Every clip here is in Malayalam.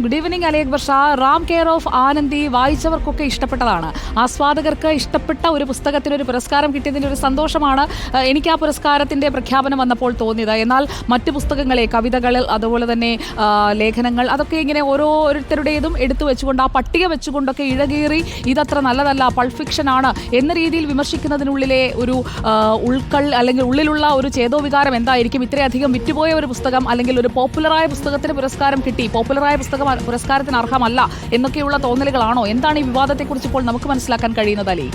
Good evening Ali Akbar Shah. Ram care of Anandi വായിച്ചവർക്കൊക്കെ ഇഷ്ടപ്പെട്ടതാണ്. ആസ്വാദകർക്ക് ഇഷ്ടപ്പെട്ട ഒരു പുസ്തകത്തിനൊരു പുരസ്കാരം കിട്ടിയതിൻ്റെ ഒരു സന്തോഷമാണ് എനിക്ക് ആ പുരസ്കാരത്തിൻ്റെ പ്രഖ്യാപനം വന്നപ്പോൾ തോന്നിയത്. എന്നാൽ മറ്റ് പുസ്തകങ്ങളെ, കവിതകൾ, അതുപോലെ തന്നെ ലേഖനങ്ങൾ, അതൊക്കെ ഇങ്ങനെ ഓരോരുത്തരുടേതും എടുത്തു വെച്ചുകൊണ്ട് ആ പട്ടിക വെച്ചുകൊണ്ടൊക്കെ ഇഴകേറി ഇതത്ര നല്ലതല്ല, പൾപ്പ് ഫിക്ഷനാണ് എന്ന രീതിയിൽ വിമർശിക്കുന്നതിനുള്ളിലെ ഒരു അല്ലെങ്കിൽ ഉള്ളിലുള്ള ഒരു ചേതോവികാരം എന്തായിരിക്കും? ഇത്രയധികം വിറ്റുപോയ ഒരു പുസ്തകം അല്ലെങ്കിൽ ഒരു പോപ്പുലറായ പുസ്തകത്തിന് പുരസ്കാരം കിട്ടി, പോപ്പുലറായ പുസ്തകം പുരസ്കാരത്തിന് അർഹമല്ല എന്നൊക്കെയുള്ള തോന്നലുകളാണോ? എന്താണ് ഈ വിവാദത്തെക്കുറിച്ച് ഇപ്പോൾ നമുക്ക് മനസ്സിലാക്കാൻ കഴിയുന്നത് അലി?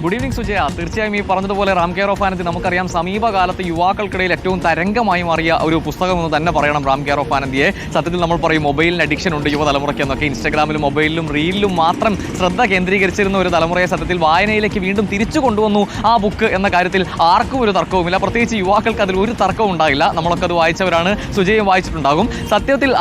Good evening Sujaya. തീർച്ചയായും ഈ പറഞ്ഞതുപോലെ റാം കെയർ ഓഫ് ആനന്ദി നമുക്കറിയാം സമീപകാലത്ത് യുവാക്കൾക്കിടയിൽ ഏറ്റവും തരംഗമായി മാറിയ ഒരു പുസ്തകം എന്ന് തന്നെ പറയണം റാം കെയർ ഓഫ് ആനന്ദിയെ. സത്യത്തിൽ നമ്മൾ പറയും മൊബൈലിന് അഡിക്ഷൻ ഉണ്ട് യുവതലമുറയ്ക്ക് എന്നൊക്കെ. ഇൻസ്റ്റാഗ്രാമിലും മൊബൈലിലും റീലിലും മാത്രം ശ്രദ്ധ കേന്ദ്രീകരിച്ചിരുന്ന ഒരു തലമുറയെ സത്യത്തിൽ വായനയിലേക്ക് വീണ്ടും തിരിച്ചു കൊണ്ടുവന്നു ആ ബുക്ക് എന്ന കാര്യത്തിൽ ആർക്കും ഒരു തർക്കവുമില്ല. പ്രത്യേകിച്ച് യുവാക്കൾക്ക് അതിൽ ഒരു തർക്കവും ഉണ്ടാകില്ല. നമ്മളൊക്കെ അത് വായിച്ചവരാണ്, സുജയും വായിച്ചിട്ടുണ്ടാകും. സത്യത്തിൽ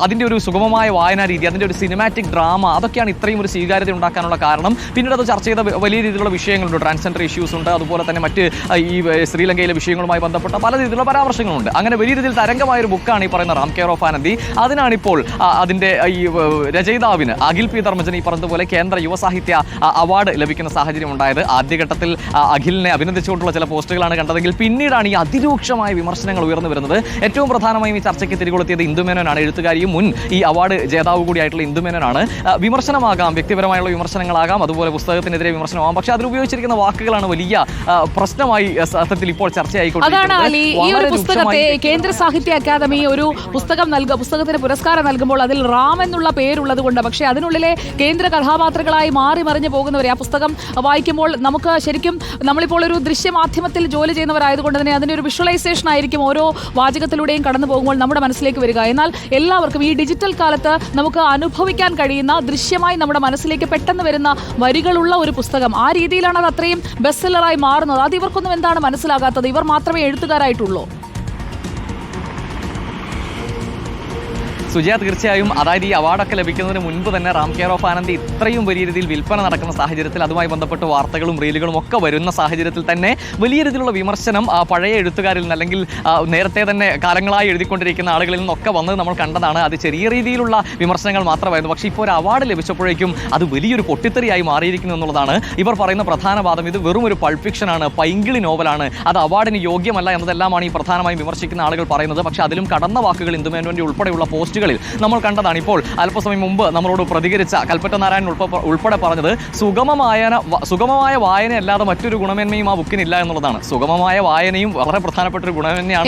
അതിൻ്റെ ഒരു സുഗമമായ വായനാ രീതി, അതിൻ്റെ ഒരു സിനിമാറ്റിക് ഡ്രാമ, അതൊക്കെയാണ് ഇത്രയും ഒരു സ്വീകാര്യത ഉണ്ടാക്കാനുള്ള കാരണം. പിന്നീട് അത് ചർച്ച ചെയ്ത വലിയ രീതിയിലുള്ള വിഷയങ്ങളുണ്ട്, ട്രാൻസ്ജെൻഡർ ഇഷ്യൂസ് ഉണ്ട്, അതുപോലെ തന്നെ മറ്റ് ഈ ശ്രീലങ്കയിലെ വിഷയങ്ങളുമായി ബന്ധപ്പെട്ട പല രീതിയിലുള്ള പരാമർശങ്ങളുണ്ട്. അങ്ങനെ വലിയ രീതിയിൽ തരംഗമായൊരു ബുക്കാണ് ഈ പറയുന്ന റാം കെയർ ഓഫ് ആനന്ദി. അതിനാണിപ്പോൾ അതിൻ്റെ ഈ രചയിതാവിന് അഖിൽ പി ധർമ്മജൻ ഈ പറഞ്ഞതുപോലെ കേന്ദ്ര യുവസാഹിത്യ അവാർഡ് ലഭിക്കുന്ന സാഹചര്യം ഉണ്ടായത്. ആദ്യഘട്ടത്തിൽ അഖിലിനെ അഭിനന്ദിച്ചുകൊണ്ടുള്ള ചില പോസ്റ്റുകളാണ് കണ്ടതെങ്കിൽ പിന്നീടാണ് ഈ അതിരൂക്ഷമായ വിമർശനങ്ങൾ ഉയർന്നു വരുന്നത്. ഏറ്റവും പ്രധാനമായും ഈ ചർച്ചയ്ക്ക് തിരികൊളുത്തിയത് ഇന്ദുമേനോനാണ്. എഴുത്തുകാരിയും മുൻ ഈ അവാർഡ് ജേതാവ് കൂടിയായിട്ടുള്ള ഇന്ദുമേനോനാണ്. വിമർശനമാകാം, വ്യക്തിപരമായുള്ള വിമർശനങ്ങളാകാം, അതുപോലെ പുസ്തകത്തിനെതിരെ വിമർശനമാകാം. പക്ഷേ അതിൽ ഉപയോഗിച്ചിരിക്കുന്ന വാക്കുകളാണ് വലിയ പ്രശ്നമായി സത്യത്തിൽ ഇപ്പോൾ ചർച്ചയായിക്കൊണ്ടിരിക്കുന്നത്. അതാണ് അലി, ഈ ഒരു പുസ്തകത്തെ കേന്ദ്ര സാഹിത്യ അക്കാദമി ഒരു പുസ്തകത്തിന് പുരസ്കാരം നൽകുമ്പോൾ അതിൽ റാം എന്നുള്ള പേരുള്ളത് കൊണ്ട്, പക്ഷേ അതിനുള്ളിലെ കേന്ദ്ര കഥാപാത്രങ്ങളായി മാറി മറിഞ്ഞു പോകുന്നവരെ ആ പുസ്തകം വായിക്കുമ്പോൾ നമുക്ക് ശരിക്കും, നമ്മളിപ്പോൾ ഒരു ദൃശ്യമാധ്യമത്തിൽ ജോലി ചെയ്യുന്നവരായതുകൊണ്ട് തന്നെ അതിൻ്റെ ഒരു വിഷ്വലൈസേഷൻ ആയിരിക്കും ഓരോ വാചകത്തിലൂടെയും കടന്നു പോകുമ്പോൾ നമ്മുടെ മനസ്സിലേക്ക് വരിക. എന്നാൽ എല്ലാവർക്കും ഈ ഡിജിറ്റൽ കാലത്ത് നമുക്ക് അനുഭവിക്കാൻ കഴിയുന്ന, ദൃശ്യമായി നമ്മുടെ മനസ്സിലേക്ക് പെട്ടെന്ന് വരുന്ന വരികളുള്ള ഒരു പുസ്തകം, ആ രീതിയിലാണ് അത് അത്രയും ബെസ്റ്റ് സെല്ലറായി മാറുന്നത്. അത് ഇവർക്കൊന്നും എന്താണ് മനസ്സിലാകാത്തത്? ഇവർ മാത്രമേ എഴുത്തുകാരായിട്ടുള്ളൂ. സുജയ, തീർച്ചയായും അതായത് ഈ അവാർഡൊക്കെ ലഭിക്കുന്നതിന് മുൻപ് തന്നെ റാം കെയർ ഓഫ് ആനന്ദി ഇത്രയും വലിയ രീതിയിൽ വിൽപ്പന നടക്കുന്ന സാഹചര്യത്തിൽ, അതുമായി ബന്ധപ്പെട്ട് വാർത്തകളും റീലുകളും ഒക്കെ വരുന്ന സാഹചര്യത്തിൽ തന്നെ വലിയ രീതിയിലുള്ള വിമർശനം പഴയ എഴുത്തുകാരിൽ നിന്ന്, അല്ലെങ്കിൽ നേരത്തെ തന്നെ കാലങ്ങളായി എഴുതിക്കൊണ്ടിരിക്കുന്ന ആളുകളിൽ നിന്നൊക്കെ വന്നത് നമ്മൾ കണ്ടതാണ്. അത് ചെറിയ രീതിയിലുള്ള വിമർശനങ്ങൾ മാത്രമായിരുന്നു. പക്ഷേ ഇപ്പോൾ ഒരു അവാർഡ് ലഭിച്ചപ്പോഴേക്കും അത് വലിയൊരു പൊട്ടിത്തെറിയായി മാറിയിരിക്കുന്നു എന്നുള്ളതാണ് ഇവർ പറയുന്ന പ്രധാന വാദം. ഇത് വെറും ഒരു പൾപ്പ് ഫിക്ഷനാണ്, പൈങ്കിളി നോവലാണ്, അത് അവാർഡിന് യോഗ്യമല്ല എന്നതെല്ലാമാണ് ഈ പ്രധാനമായും വിമർശിക്കുന്ന ആളുകൾ പറയുന്നത്. പക്ഷേ അതിലും കടന്ന വാക്കുകൾ ഇന്ദുമേനോന്റെ ഉൾപ്പെടെയുള്ള പോസ്റ്റ് നമ്മൾ കണ്ടതാണ്. ഇപ്പോൾ അല്പസമയം മുമ്പ് നമ്മളോട് പ്രതികരിച്ച കൽപ്പറ്റ നാരായണൻ ഉൾപ്പെടെ പറഞ്ഞത് സുഗമമായ വായനയല്ലാതെ മറ്റൊരു ഗുണമേന്മയും ആ ബുക്കിനില്ല എന്നുള്ളതാണ്. സുഗമമായ വായനയും വളരെ പ്രധാനപ്പെട്ട ഒരു ഗുണമേന്മയാണ്.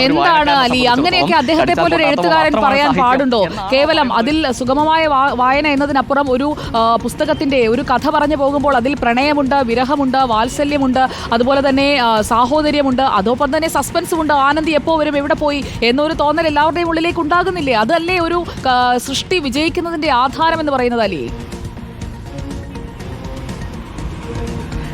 അങ്ങനെയൊക്കെ അദ്ദേഹത്തെ പോലെ ഒരു എഴുത്തുകാരൻ പറയാൻ പാടുണ്ടോ? കേവലം അതിൽ സുഗമമായ വായന എന്നതിനപ്പുറം ഒരു പുസ്തകത്തിന്റെ ഒരു കഥ പറഞ്ഞു പോകുമ്പോൾ അതിൽ പ്രണയമുണ്ട്, വിരഹമുണ്ട്, വാത്സല്യമുണ്ട്, അതുപോലെ തന്നെ സാഹോദര്യമുണ്ട്, അതോടൊപ്പം തന്നെ സസ്പെൻസും ഉണ്ട്. ആനന്ദി എപ്പോ വരും, എവിടെ പോയി എന്നൊരു തോന്നൽ എല്ലാവരുടെയും ഉള്ളിലേക്ക് ഉണ്ടാകുന്നില്ലേ? അതല്ലേ ഒരു സൃഷ്ടി വിജയിക്കുന്നതിന്റെ ആധാരം എന്ന് പറയുന്നത് അല്ലേ?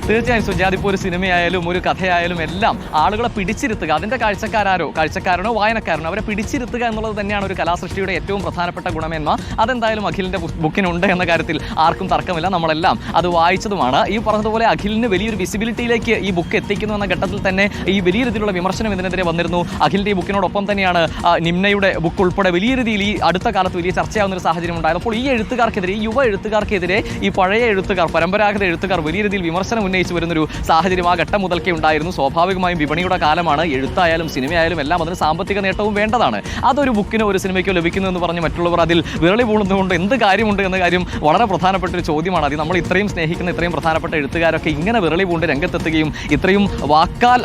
തീർച്ചയായും സുജാത്, ഇപ്പോൾ ഒരു സിനിമയായാലും ഒരു കഥയായാലും എല്ലാം ആളുകളെ പിടിച്ചിരുത്തുക, അതിൻ്റെ കാഴ്ചക്കാരനോ വായനക്കാരനോ അവരെ പിടിച്ചിരുത്തുക എന്നുള്ളത് തന്നെയാണ് ഒരു കലാസൃഷ്ടിയുടെ ഏറ്റവും പ്രധാനപ്പെട്ട ഗുണമേന്മ. അതെന്തായാലും അഖിലിൻ്റെ ബുക്കിനുണ്ട് എന്ന കാര്യത്തിൽ ആർക്കും തർക്കമില്ല. നമ്മളെല്ലാം അത് വായിച്ചതുമാണ്. ഈ പറഞ്ഞതുപോലെ അഖിലിന് വലിയൊരു വിസിബിലിറ്റിയിലേക്ക് ഈ ബുക്ക് എത്തിക്കുന്നു എന്ന ഘട്ടത്തിൽ തന്നെ ഈ വലിയ രീതിയിലുള്ള വിമർശനം ഇതിനെതിരെ വന്നിരുന്നു. അഖിലിൻ്റെ ഈ ബുക്കിനോടൊപ്പം തന്നെയാണ് നിമ്നയുടെ ബുക്ക് ഉൾപ്പെടെ വലിയ രീതിയിൽ ഈ അടുത്ത കാലത്ത് വലിയ ചർച്ചയാവുന്ന ഒരു സാഹചര്യം ഉണ്ടായത്. അപ്പോൾ ഈ എഴുത്തുകാർക്കെതിരെ, ഈ യുവ എഴുത്തുകാർക്കെതിരെ ഈ പഴയ എഴുത്തുകാർ, പരമ്പരാഗത എഴുത്തുകാർ വലിയ രീതിയിൽ വിമർശനം വരുന്നൊരു സാഹചര്യം ആ ഘട്ടം മുതൽക്കേ ഉണ്ടായിരുന്നു. സ്വാഭാവികമായും വിപണിയുടെ കാലമാണ്. എഴുത്തായാലും സിനിമയായാലും എല്ലാം അതിന് സാമ്പത്തിക നേട്ടവും വേണ്ടതാണ്. അതൊരു ബുക്കിനോ ഒരു സിനിമയ്ക്കോ ലഭിക്കുന്നു എന്ന് പറഞ്ഞ് മറ്റുള്ളവർ അതിൽ വിരളി പൂളുന്നതുകൊണ്ട് എന്ത് കാര്യമുണ്ട് എന്ന കാര്യം വളരെ പ്രധാനപ്പെട്ട ഒരു ചോദ്യമാണ്. അത് നമ്മൾ ഇത്രയും സ്നേഹിക്കുന്ന ഇത്രയും പ്രധാനപ്പെട്ട എഴുത്തുകാരൊക്കെ ഇങ്ങനെ വിരളി പൂണ്ട് രംഗത്തെത്തുകയും ഇത്രയും വാക്കാൽ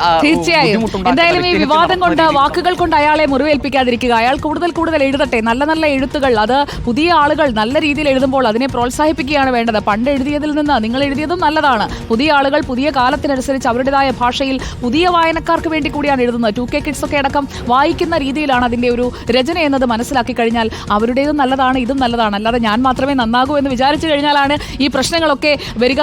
എന്തായാലും ഈ വിവാദം കൊണ്ട്, വാക്കുകൾ കൊണ്ട് അയാളെ മുറിവേൽപ്പിക്കാതിരിക്കുക. അയാൾ കൂടുതൽ എഴുതട്ടെ. നല്ല എഴുത്തുകൾ, അത് പുതിയ ആളുകൾ നല്ല രീതിയിൽ എഴുതുമ്പോൾ അതിനെ പ്രോത്സാഹിപ്പിക്കുകയാണ് വേണ്ടത്. പണ്ട് എഴുതിയതിൽ നിന്ന് നിങ്ങൾ എഴുതിയതും നല്ലതാണ്. പുതിയ ആളുകൾ പുതിയ കാലത്തിനനുസരിച്ച് അവരുടേതായ ഭാഷയിൽ പുതിയ വായനക്കാർക്ക് വേണ്ടി കൂടിയാണ് എഴുതുന്നത്. 2K കിഡ്സ് ഒക്കെ അടക്കം വായിക്കുന്ന രീതിയിലാണ് അതിൻ്റെ ഒരു രചന എന്നത് മനസ്സിലാക്കി കഴിഞ്ഞാൽ അവരുടേതും നല്ലതാണ്, ഇതും നല്ലതാണ്. അല്ലാതെ ഞാൻ മാത്രമേ നന്നാകൂ എന്ന് വിചാരിച്ചു കഴിഞ്ഞാലാണ് ഈ പ്രശ്നങ്ങളൊക്കെ വരിക.